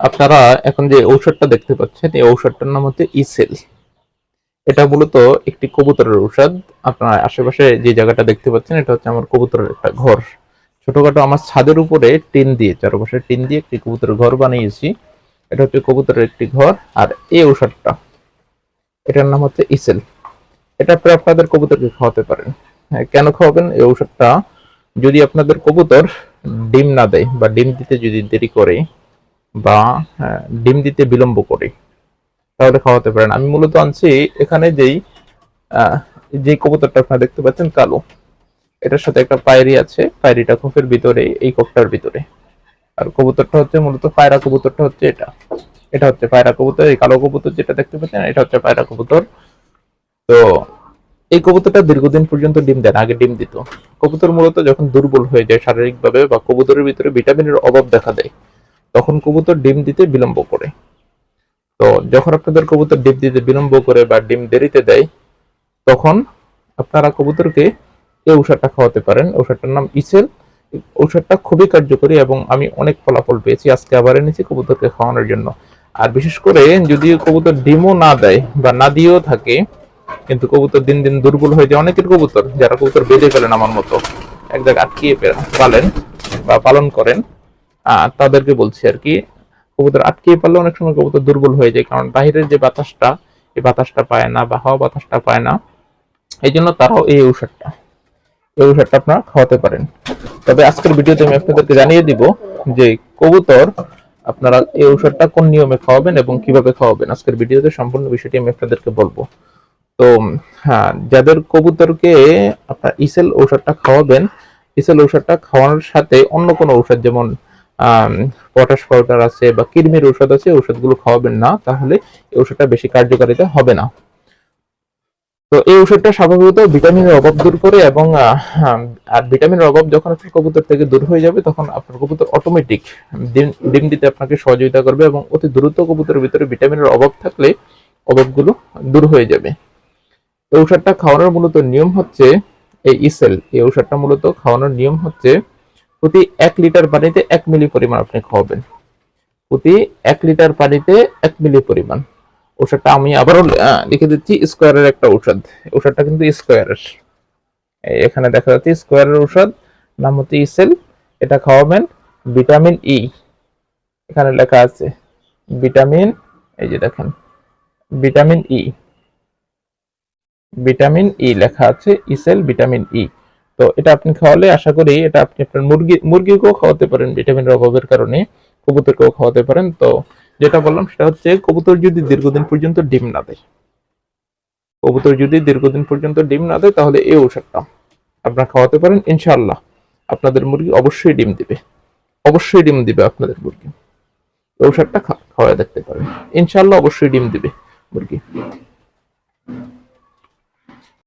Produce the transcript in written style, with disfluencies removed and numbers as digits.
আপনারা এখন যে ঔষধটা দেখতে পাচ্ছেন, এই ঔষধটার নাম হচ্ছে ইসেল। এটা মূলত একটি কবুতরের ঔষধ। আপনার আশেপাশে যে জায়গাটা দেখতে পাচ্ছেন, এটা হচ্ছে আমার কবুতরের একটা ঘর। ছোটখাটো আমার ছাদের উপরে টিন দিয়ে, চারপাশে টিন দিয়ে একটি কবুতরের ঘর বানিয়েছি। এটা হচ্ছে কবুতরের একটি ঘর। আর এই ঔষধটা, এটার নাম হচ্ছে ইসেল। এটা আপনি আপনাদের কবুতরকে খাওয়াতে পারেন। হ্যাঁ, কেন খাওয়াবেন এই ঔষধটা? যদি আপনাদের কবুতর ডিম না দেয় বা ডিম দিতে যদি দেরি করে বা ডিম দিতে বিলম্ব করে, তাহলে খাওয়াতে পারেন। আমি মূলত আনছি এখানে আহ, যে কবুতরটা আপনারা দেখতে পাচ্ছেন কালো, এটার সাথে একটা পায়রি আছে। পায়রিটা খোপের ভিতরে, এই কোপটার ভিতরে। আর কবুতরটা হচ্ছে মূলত পায়রা কবুতরটা হচ্ছে এটা। এটা হচ্ছে পায়রা কবুতর। এই কালো কবুতর যেটা দেখতে পাচ্ছেন, এটা হচ্ছে পায়রা কবুতর। তো এই কবুতরটা দীর্ঘদিন পর্যন্ত ডিম দেন, আগে ডিম দিত। কবুতর মূলত যখন দুর্বল হয়ে যায় শারীরিকভাবে বা কবুতরের ভিতরে ভিটামিনের অভাব দেখা দেয়, তখন কবুতর ডিম দিতে বিলম্ব করে। তো যখন আপনাদের কবুতর ডিম দিতে বিলম্ব করে বা ডিম দেরিতে দেয়, তখন আপনারা কবুতরকে এই ঔষধটা খাওয়াতে পারেন। ঔষধটার নাম ইসেল। ঔষধটা খুবই কার্যকরী এবং আমি অনেক ফলাফল পেয়েছি। আজকে আবার এনেছি কবুতরকে খাওয়ানোর জন্য। আর বিশেষ করে যদি কবুতর ডিমও না দেয় বা না দিয়েও থাকে, কিন্তু কবুতর দিন দিন দুর্বল হয়ে যায়, অনেকের কবুতর যারা কবুতর বেঁধে ফেলেন আমার মতো, এক জায়গায় আটকিয়ে পালেন বা পালন করেন, তাদেরকে বলছি আর কি, কবুতর আটকিয়ে পারলে অনেক সময় কবুতর দুর্বল হয়ে যায়, কারণ বাহিরের যে বাতাসটা, এই বাতাসটা পায় না বা হাওয়া বাতাসটা পায় না। এই জন্য তারাও এই ঔষধটা আপনারা খাওয়াতে পারেন। তবে আজকের ভিডিওতে আমি আপনাদেরকে জানিয়ে দিব যে কবুতর আপনারা এই ঔষধটা কোন নিয়মে খাওয়াবেন এবং কিভাবে খাওয়াবেন। আজকের ভিডিওতে সম্পূর্ণ বিষয়টি আমি আপনাদেরকে বলবো। তো হ্যাঁ, যাদের কবুতরকে আপনার ইসেল ঔষধটা খাওয়াবেন, ইসেল ঔষধটা খাওয়ানোর সাথে অন্য কোনো ঔষধ, যেমন পটাশ পাউডার আছে বা কৃমির ঔষধ আছে, ঔষধগুলো খাওয়াবেন না, তাহলে এই ঔষধটা বেশি কার্যকারিতা হবে না। তো এই ওষুধটা স্বাভাবিকত ভিটামিনের অভাব দূর করে এবং আর ভিটামিনের অভাব যখন আপনার কবুতর থেকে দূর হয়ে যাবে, তখন আপনার কবুতর অটোমেটিক ডিম দিতে আপনাকে সহযোগিতা করবে এবং অতি দ্রুত কবুতরের ভিতরে ভিটামিনের অভাব থাকলে অভাবগুলো দূর হয়ে যাবে। এই ঔষধটা খাওয়ানোর মূলত নিয়ম হচ্ছে, এই ইসেল, এই ঔষধটা মূলত খাওয়ানোর নিয়ম হচ্ছে প্রতি 1 লিটার পানিতে 1 মিলি পরিমাণ আপনি খাওয়াবেন। প্রতি 1 লিটার পানিতে 1 মিলি পরিমাণ। ওষুধটা আমি আবারও লিখে দিচ্ছি, স্কোয়ারের একটা ঔষধ। ওষুধটা কিন্তু স্কোয়ারের, এখানে দেখা যাচ্ছে স্কোয়ারের ঔষধ, নাম হচ্ছে ইসেল। এটা খাওয়াবেন। ভিটামিন ই, এখানে লেখা আছে ভিটামিন, এই যে দেখেন ভিটামিন ই, ভিটামিন ই লেখা আছে, ইসেল ভিটামিন ই। তো এটা আপনি খাওয়ালে আশা করি এটা আপনি আপনার মুরগিকেও খাওয়াতে পারেন ভিটামিনের অভাবের কারণে, কবুতরকেও খাওয়াতে পারেন। তো যেটা বললাম সেটা হচ্ছে, কবুতর যদি দীর্ঘদিন পর্যন্ত ডিম না দেয়, তাহলে এই ঔষধটা আপনারা খাওয়াতে পারেন। ইনশাআল্লাহ আপনাদের মুরগি অবশ্যই ডিম দিবে, অবশ্যই ডিম দিবে আপনাদের মুরগি। ঔষধটা খাওয়া দেখতে পারেন, ইনশাআল্লাহ অবশ্যই ডিম দিবে মুরগি।